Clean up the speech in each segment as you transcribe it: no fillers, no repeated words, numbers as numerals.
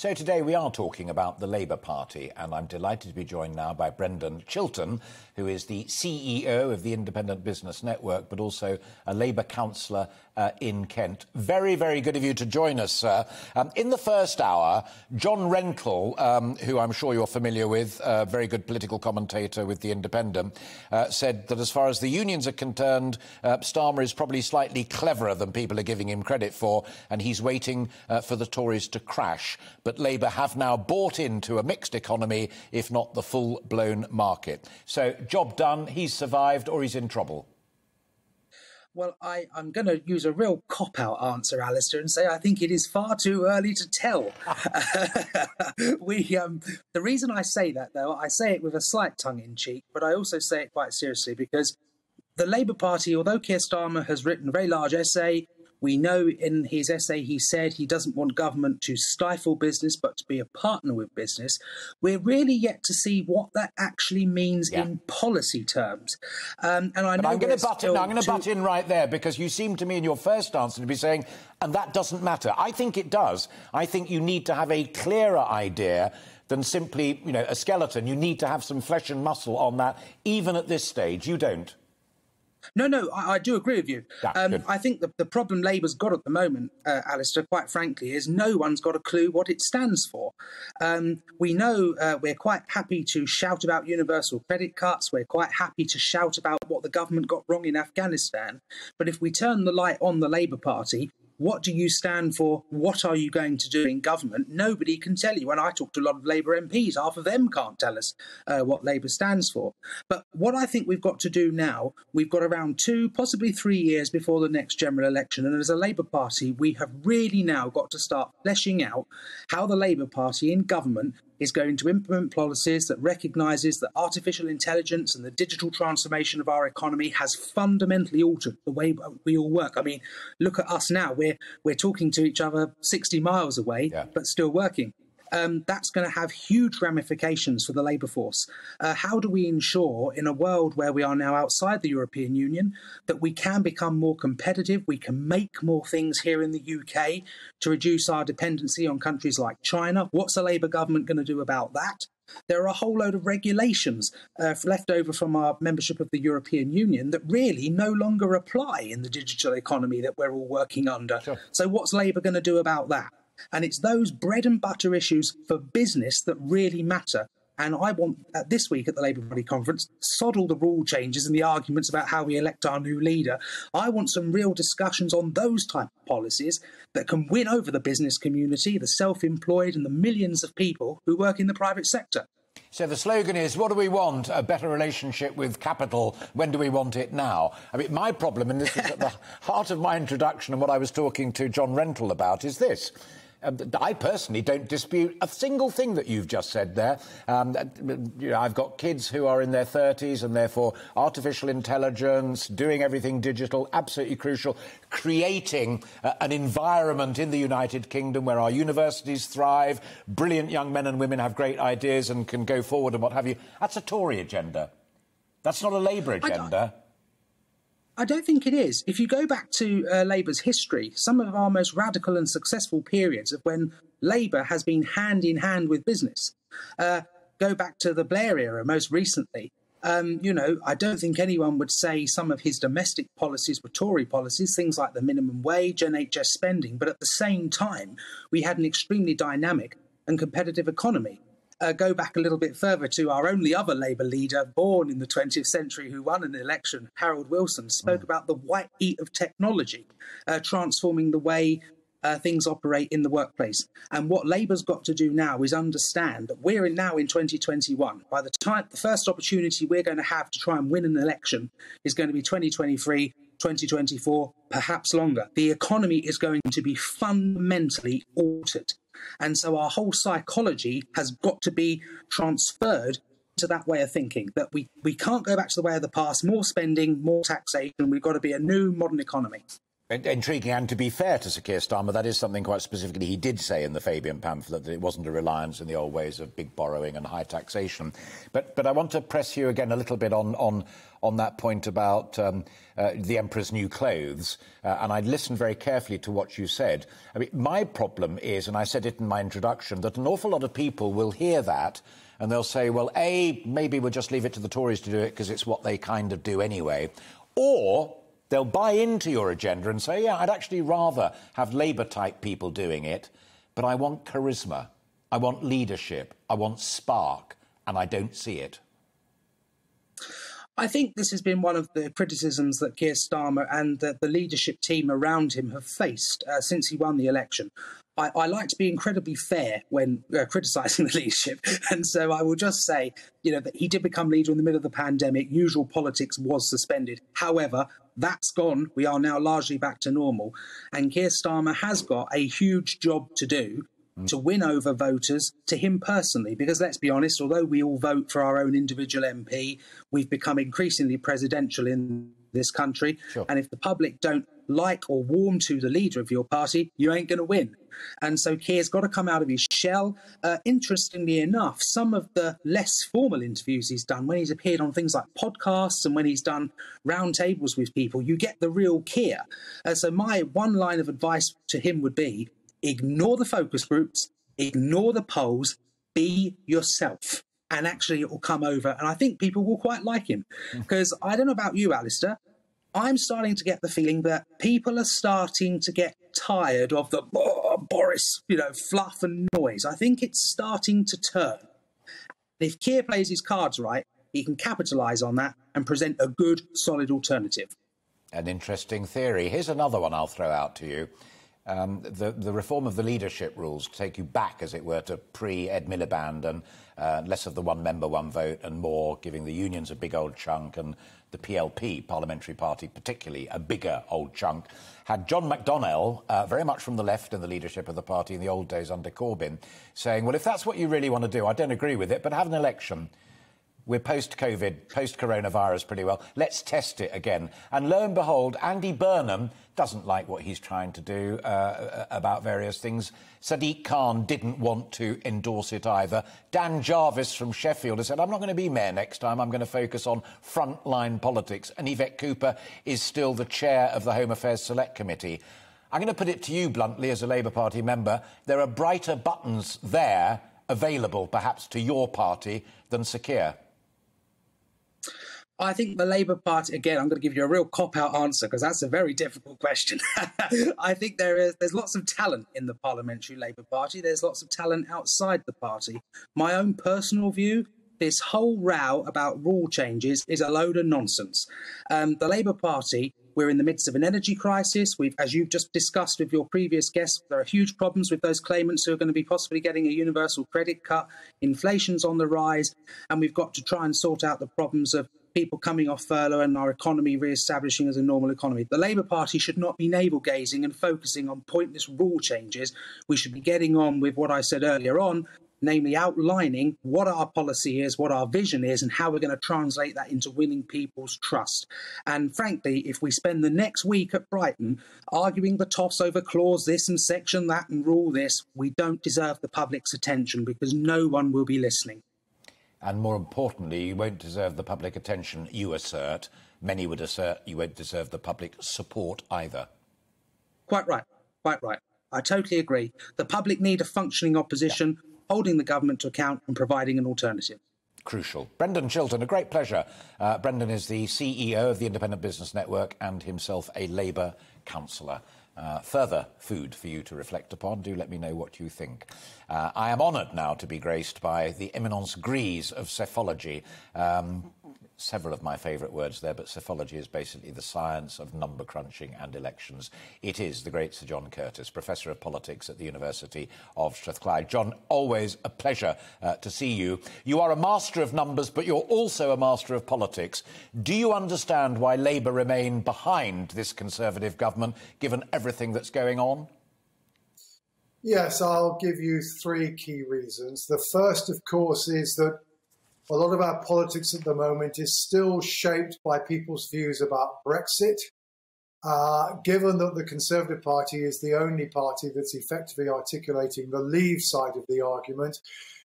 So today we are talking about the Labour Party, and I'm delighted to be joined now by Brendan Chilton, who is the CEO of the Independent Business Network, but also a Labour councillor in Kent. Very, very good of you to join us, sir. In the first hour, John Rentoul, who I'm sure you're familiar with, a very good political commentator with The Independent, said that as far as the unions are concerned, Starmer is probably slightly cleverer than people are giving him credit for, and he's waiting for the Tories to crash. But Labour have now bought into a mixed economy, if not the full-blown market. So, job done, he's survived or he's in trouble? Well, I'm going to use a real cop-out answer, Alistair, and say I think it is far too early to tell. The reason I say that, though, I say it with a slight tongue-in-cheek, but I also say it quite seriously because the Labour Party, although Keir Starmer has written a very large essay, we know in his essay he said he doesn't want government to stifle business but to be a partner with business. We're really yet to see what that actually means in policy terms. And I know I'm going to butt in right there, because you seem to me in your first answer to be saying, and that doesn't matter. I think it does. I think you need to have a clearer idea than simply, a skeleton. You need to have some flesh and muscle on that, even at this stage. You don't. No, I do agree with you. I think the problem Labour's got at the moment, Alistair, quite frankly, is no one's got a clue what it stands for. We know we're quite happy to shout about universal credit cuts. We're quite happy to shout about what the government got wrong in Afghanistan. But if we turn the light on the Labour Party, what do you stand for? What are you going to do in government? Nobody can tell you. When I talk to a lot of Labour MPs, half of them can't tell us what Labour stands for. But what I think we've got to do now, we've got around 2, possibly 3 years before the next general election. And as a Labour Party, we have really now got to start fleshing out how the Labour Party in government is going to implement policies that recognises that artificial intelligence and the digital transformation of our economy has fundamentally altered the way we all work. I mean, look at us now. We're talking to each other 60 miles away, but still working. That's going to have huge ramifications for the labour force. How do we ensure, in a world where we are now outside the European Union, that we can become more competitive, we can make more things here in the UK to reduce our dependency on countries like China? What's the Labour government going to do about that? There are a whole load of regulations left over from our membership of the European Union that really no longer apply in the digital economy that we're all working under. Sure. So what's Labour going to do about that? And it's those bread and butter issues for business that really matter. And I want, this week at the Labour Party conference, sod all the rule changes and the arguments about how we elect our new leader. I want some real discussions on those type of policies that can win over the business community, the self-employed and the millions of people who work in the private sector. So the slogan is, what do we want? A better relationship with capital. When do we want it now? I mean, my problem, and this is at the heart of my introduction and what I was talking to John Rentoul about, is this. I personally don't dispute a single thing that you've just said there. I've got kids who are in their 30s, and therefore artificial intelligence, doing everything digital, absolutely crucial, creating an environment in the United Kingdom where our universities thrive, brilliant young men and women have great ideas and can go forward and what have you. That's a Tory agenda. That's not a Labour agenda. I don't think it is. If you go back to Labour's history, some of our most radical and successful periods of when Labour has been hand in hand with business. Go back to the Blair era most recently. I don't think anyone would say some of his domestic policies were Tory policies, things like the minimum wage, NHS spending. But at the same time, we had an extremely dynamic and competitive economy. Go back a little bit further to our only other Labour leader born in the 20th century who won an election, Harold Wilson, spoke about the white heat of technology, transforming the way things operate in the workplace. And what Labour's got to do now is understand that we're now in 2021. By the time the first opportunity we're going to have to try and win an election is going to be 2023, 2024, perhaps longer. The economy is going to be fundamentally altered. And so our whole psychology has got to be transferred to that way of thinking, that we can't go back to the way of the past, more spending, more taxation. We've got to be a new modern economy. Intriguing, and to be fair to Sir Keir Starmer, that is something quite specifically he did say in the Fabian pamphlet, that it wasn't a reliance in the old ways of big borrowing and high taxation. But I want to press you again a little bit on that point about the Emperor's new clothes, and I listened very carefully to what you said. I mean, my problem is, and I said it in my introduction, that an awful lot of people will hear that and they'll say, well, A, maybe we'll just leave it to the Tories to do it because it's what they kind of do anyway, or they'll buy into your agenda and say, yeah, I'd actually rather have Labour-type people doing it, but I want charisma, I want leadership, I want spark, and I don't see it. I think this has been one of the criticisms that Keir Starmer and the leadership team around him have faced since he won the election. I like to be incredibly fair when criticising the leadership. And so I will just say, that he did become leader in the middle of the pandemic. Usual politics was suspended. However, that's gone. We are now largely back to normal. And Keir Starmer has got a huge job to do to win over voters to him personally, because let's be honest, although we all vote for our own individual MP, we've become increasingly presidential in this country. Sure. And if the public don't like or warm to the leader of your party, you ain't going to win. And so Keir's got to come out of his shell. Interestingly enough, some of the less formal interviews he's done, when he's appeared on things like podcasts and when he's done roundtables with people, you get the real Keir. So my one line of advice to him would be, ignore the focus groups, ignore the polls, be yourself. And actually it will come over. And I think people will quite like him. Because I don't know about you, Alistair, I'm starting to get the feeling that people are starting to get tired of the Boris, fluff and noise. I think it's starting to turn. If Keir plays his cards right, he can capitalise on that and present a good, solid alternative. An interesting theory. Here's another one I'll throw out to you. The reform of the leadership rules to take you back, as it were, to pre-Ed Miliband and less of the one member, one vote and more giving the unions a big old chunk and the PLP, Parliamentary Party particularly, a bigger old chunk, had John McDonnell, very much from the left in the leadership of the party in the old days under Corbyn, saying, well, if that's what you really want to do, I don't agree with it, but have an election. We're post-COVID, post-coronavirus pretty well. Let's test it again. And lo and behold, Andy Burnham doesn't like what he's trying to do about various things. Sadiq Khan didn't want to endorse it either. Dan Jarvis from Sheffield has said, I'm not going to be mayor next time. I'm going to focus on frontline politics. And Yvette Cooper is still the chair of the Home Affairs Select Committee. I'm going to put it to you bluntly as a Labour Party member. There are brighter buttons there available, perhaps, to your party than Sir Keir. I think the Labour Party, again, I'm going to give you a real cop-out answer because that's a very difficult question. I think there's lots of talent in the Parliamentary Labour Party. There's lots of talent outside the party. My own personal view, this whole row about rule changes is a load of nonsense. The Labour Party, we're in the midst of an energy crisis. As you've just discussed with your previous guests, there are huge problems with those claimants who are going to be possibly getting a universal credit cut. Inflation's on the rise, and we've got to try and sort out the problems of people coming off furlough and our economy re-establishing as a normal economy. The Labour Party should not be navel-gazing and focusing on pointless rule changes. We should be getting on with what I said earlier on, namely outlining what our policy is, what our vision is, and how we're going to translate that into winning people's trust. And frankly, if we spend the next week at Brighton arguing the toss over clause this and section that and rule this, we don't deserve the public's attention because no one will be listening. And more importantly, you won't deserve the public attention you assert. Many would assert you won't deserve the public support either. Quite right. Quite right. I totally agree. The public need a functioning opposition, holding the government to account and providing an alternative. Crucial. Brendan Chiltern, a great pleasure. Brendan is the CEO of the Independent Business Network and himself a Labour councillor. Further food for you to reflect upon. Do let me know what you think. I am honoured now to be graced by the eminence grise of psephology. Several of my favourite words there, but psephology is basically the science of number crunching and elections. It is the great Sir John Curtis, Professor of Politics at the University of Strathclyde. John, always a pleasure to see you. You are a master of numbers, but you're also a master of politics. Do you understand why Labour remain behind this Conservative government, given everything that's going on? Yes, I'll give you three key reasons. The first, of course, is that a lot of our politics at the moment is still shaped by people's views about Brexit. given that the Conservative Party is the only party that's effectively articulating the Leave side of the argument.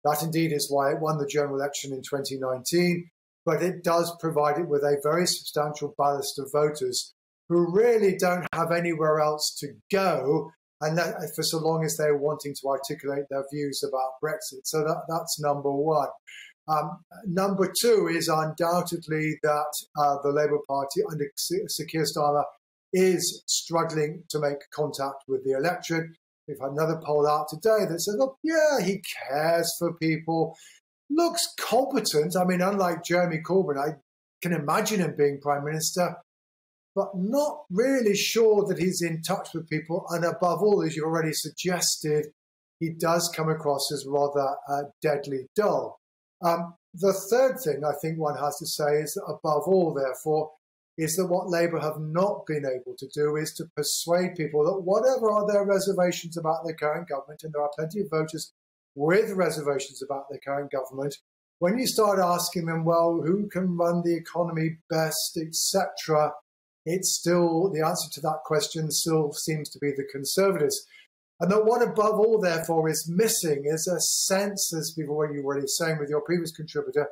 That indeed is why it won the general election in 2019, but it does provide it with a very substantial ballast of voters who really don't have anywhere else to go, and that, for so long as they're wanting to articulate their views about Brexit. So that's number one. Number two is undoubtedly that the Labour Party under Sir Keir Starmer is struggling to make contact with the electorate. We've had another poll out today that says, look, yeah, he cares for people, looks competent. I mean, unlike Jeremy Corbyn, I can imagine him being Prime Minister, but not really sure that he's in touch with people. And above all, as you already suggested, he does come across as rather deadly dull. The third thing I think one has to say is that above all, therefore, is that what Labour have not been able to do is to persuade people that whatever are their reservations about their current government, and there are plenty of voters with reservations about their current government, when you start asking them, well, who can run the economy best, etc., it's still, the answer to that question still seems to be the Conservatives. And that what above all, therefore, is missing is a sense, as people were already saying with your previous contributor,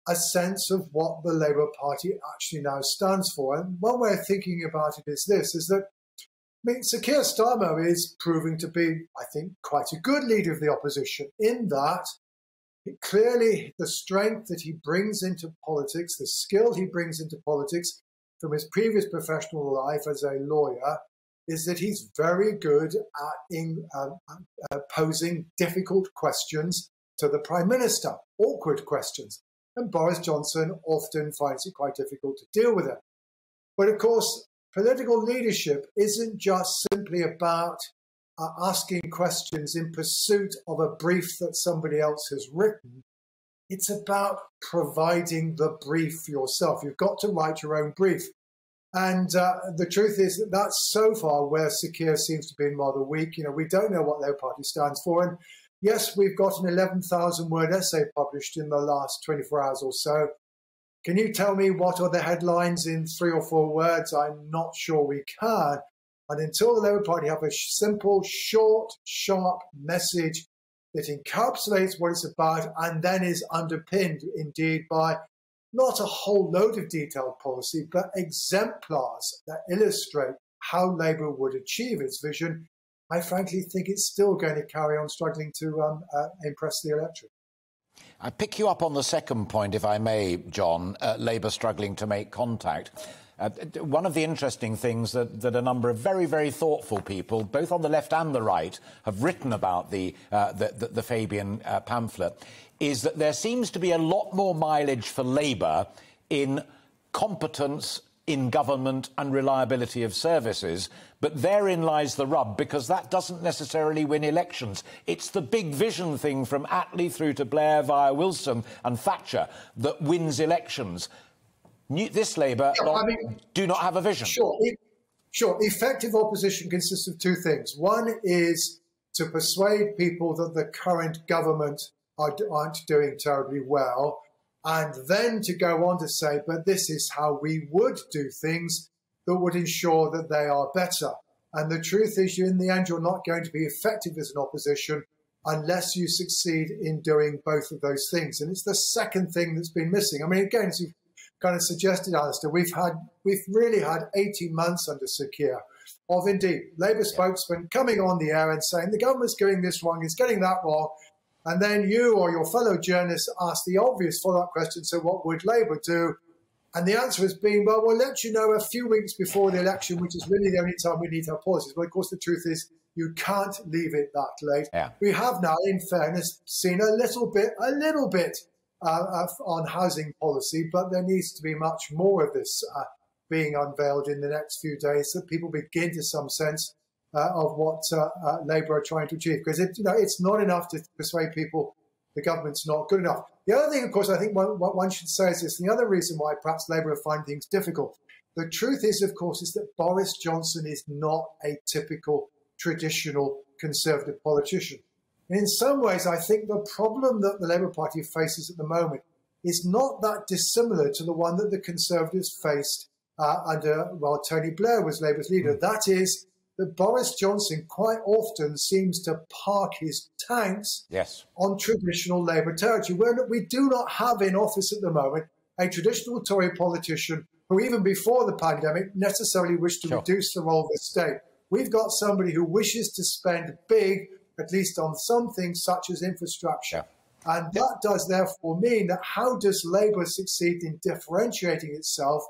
a sense of what the Labour Party actually now stands for. And one way of thinking about it is this, is that, I mean, Sir Keir Starmer is proving to be, I think, quite a good leader of the opposition in that clearly the strength that he brings into politics, the skill he brings into politics from his previous professional life as a lawyer, is that he's very good at posing difficult questions to the Prime Minister, awkward questions. And Boris Johnson often finds it quite difficult to deal with it. But of course, political leadership isn't just simply about asking questions in pursuit of a brief that somebody else has written. It's about providing the brief yourself. You've got to write your own brief. And the truth is that that's so far where Sir Keir seems to be rather weak. You know, we don't know what Labour Party stands for. And yes, we've got an 11,000-word essay published in the last 24 hours or so. Can you tell me what are the headlines in 3 or 4 words? I'm not sure we can. And until the Labour Party have a simple, short, sharp message that encapsulates what it's about and then is underpinned, indeed, by not a whole load of detailed policy, but exemplars that illustrate how Labour would achieve its vision, I frankly think it's still going to carry on struggling to impress the electorate. I pick you up on the second point, if I may, John, Labour struggling to make contact. One of the interesting things that a number of very, very thoughtful people, both on the left and the right, have written about the Fabian pamphlet is that there seems to be a lot more mileage for Labour in competence in government and reliability of services. But therein lies the rub, because that doesn't necessarily win elections. It's the big vision thing from Attlee through to Blair via Wilson and Thatcher that wins elections. This Labour do not have a vision. Sure. Effective opposition consists of 2 things. One is to persuade people that the current government aren't doing terribly well, and then to go on to say, but this is how we would do things that would ensure that they are better. And the truth is, in the end, you're not going to be effective as an opposition unless you succeed in doing both of those things. And it's the second thing that's been missing. I mean, again, as you've kind of suggested, Alistair, we've really had 18 months under Sir Keir of, indeed, Labour spokesmen coming on the air and saying the government's getting this wrong, it's getting that wrong. And then you or your fellow journalists ask the obvious follow-up question, so what would Labour do? And the answer has been, well, we'll let you know a few weeks before the election, which is really the only time we need our policies. But of course, the truth is you can't leave it that late. Yeah. We have now, in fairness, seen a little bit on housing policy, but there needs to be much more of this being unveiled in the next few days, so people begin to some sense of what Labour are trying to achieve. Because it's not enough to persuade people the government's not good enough. The other thing, of course, I think what one should say is this, the other reason why perhaps Labour find things difficult. The truth is, of course, is that Boris Johnson is not a typical traditional Conservative politician. And in some ways, I think the problem that the Labour Party faces at the moment is not that dissimilar to the one that the Conservatives faced while Tony Blair was Labour's leader. That is, that Boris Johnson quite often seems to park his tanks on traditional Labour territory. We do not have in office at the moment a traditional Tory politician who, even before the pandemic, necessarily wished to reduce the role of the state. We've got somebody who wishes to spend big, at least on some things such as infrastructure. And that does therefore mean that how does Labour succeed in differentiating itself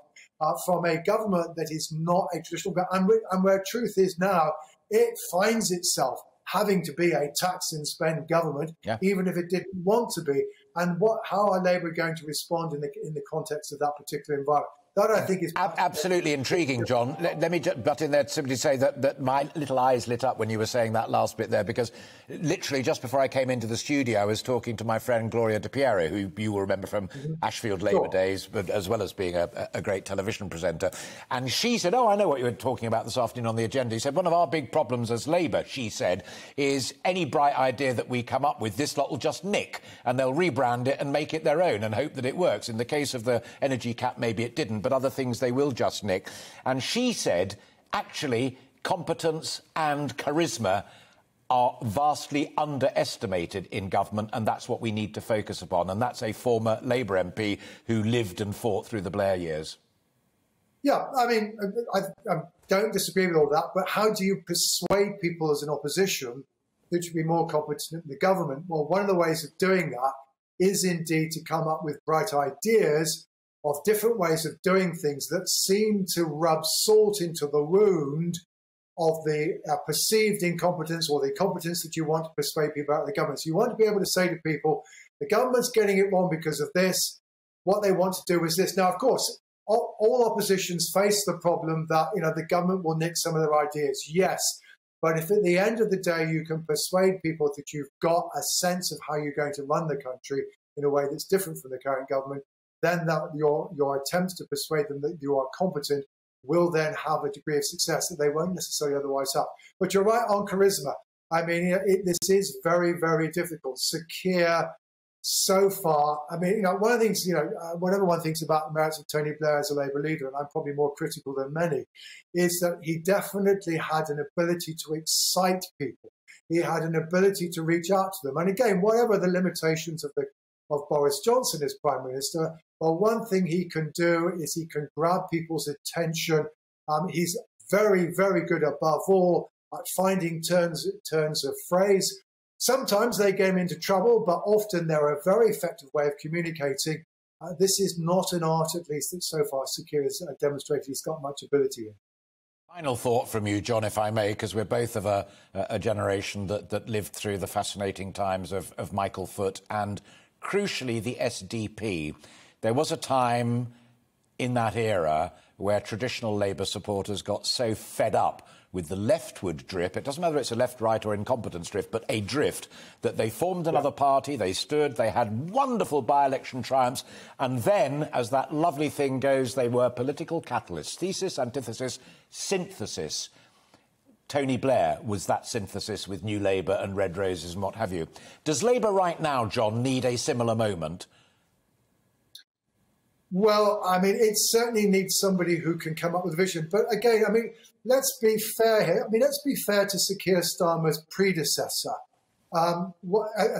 from a government that is not a traditional government? And where truth is now, it finds itself having to be a tax and spend government, even if it didn't want to be. And how are Labour going to respond in the context of that particular environment? That, I think, is absolutely intriguing, John. Let me just butt in there to simply say that my little eyes lit up when you were saying that last bit there, because literally just before I came into the studio, I was talking to my friend Gloria De Piero, who you will remember from Ashfield Labour days, but as well as being a great television presenter. And she said, I know what you were talking about this afternoon on the agenda. He said, one of our big problems as Labour, she said, is any bright idea that we come up with, this lot will just nick, and they'll rebrand it and make it their own and hope that it works. In the case of the energy cap, maybe it didn't, but other things they will just nick. And she said, actually, competence and charisma are vastly underestimated in government, and that's what we need to focus upon. And that's a former Labour MP who lived and fought through the Blair years. Yeah, I mean, I don't disagree with all that, but how do you persuade people as an opposition that should be more competent in the government? Well, one of the ways of doing that is indeed to come up with bright ideas of different ways of doing things that seem to rub salt into the wound of the perceived incompetence or the competence that you want to persuade people out of the government. So you want to be able to say to people, the government's getting it wrong because of this. What they want to do is this. Now, of course, all oppositions face the problem that, the government will nick some of their ideas. Yes. But if at the end of the day you can persuade people that you've got a sense of how you're going to run the country in a way that's different from the current government, then your attempts to persuade them that you are competent will then have a degree of success that they won't necessarily otherwise have. But you're right on charisma. I mean, this is very, very difficult. Sir Keir, so far, I mean, one of the things, what everyone thinks about the merits of Tony Blair as a Labour leader, and I'm probably more critical than many, is that he definitely had an ability to excite people. He had an ability to reach out to them. And again, whatever the limitations of Boris Johnson as Prime Minister, well, one thing he can do is he can grab people's attention. He's very, very good above all at finding turns of phrase. Sometimes they get him into trouble, but often they're a very effective way of communicating. This is not an art, at least, that so far Sir Keir has demonstrated he's got much ability in. Final thought from you, John, if I may, because we're both of a generation that lived through the fascinating times of Michael Foot and, crucially, the SDP. There was a time in that era where traditional Labour supporters got so fed up with the leftward drip, it doesn't matter if it's a left, right or incompetence drift, but a drift, that they formed another party, they stood, they had wonderful by-election triumphs, and then, as that lovely thing goes, they were political catalysts. Thesis, antithesis, synthesis. Tony Blair was that synthesis with New Labour and Red Roses and what have you. Does Labour right now, John, need a similar moment? Well, I mean, it certainly needs somebody who can come up with a vision. But again, I mean, let's be fair here. I mean, let's be fair to Sir Keir Starmer's predecessor. I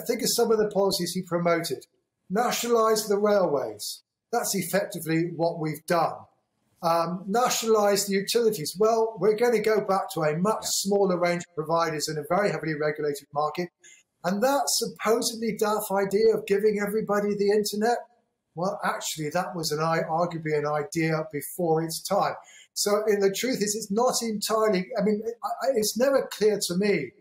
think of some of the policies he promoted. Nationalise the railways. That's effectively what we've done. Nationalise the utilities. Well, we're going to go back to a much smaller range of providers in a very heavily regulated market. And that supposedly daft idea of giving everybody the internet, well, actually, that was arguably an idea before its time. So, the truth is, it's not entirely, I mean, it's never clear to me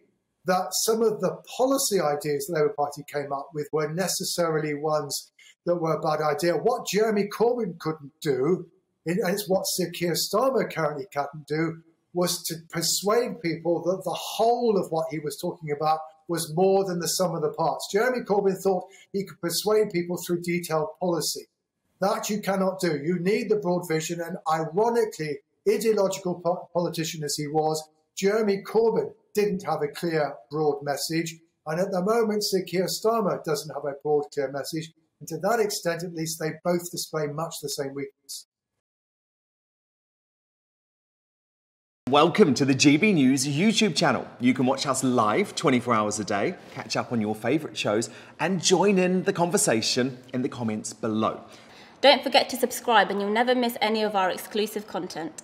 that some of the policy ideas the Labour Party came up with were necessarily ones that were a bad idea. What Jeremy Corbyn couldn't do, and it's what Sir Keir Starmer currently can't do, was to persuade people that the whole of what he was talking about was more than the sum of the parts. Jeremy Corbyn thought he could persuade people through detailed policy. That you cannot do. You need the broad vision, and ironically, ideological politician as he was, Jeremy Corbyn didn't have a clear, broad message, and at the moment, Sir Keir Starmer doesn't have a broad, clear message, and to that extent, at least, they both display much the same weakness. Welcome to the GB News YouTube channel. You can watch us live 24 hours a day, catch up on your favourite shows and join in the conversation in the comments below. Don't forget to subscribe and you'll never miss any of our exclusive content.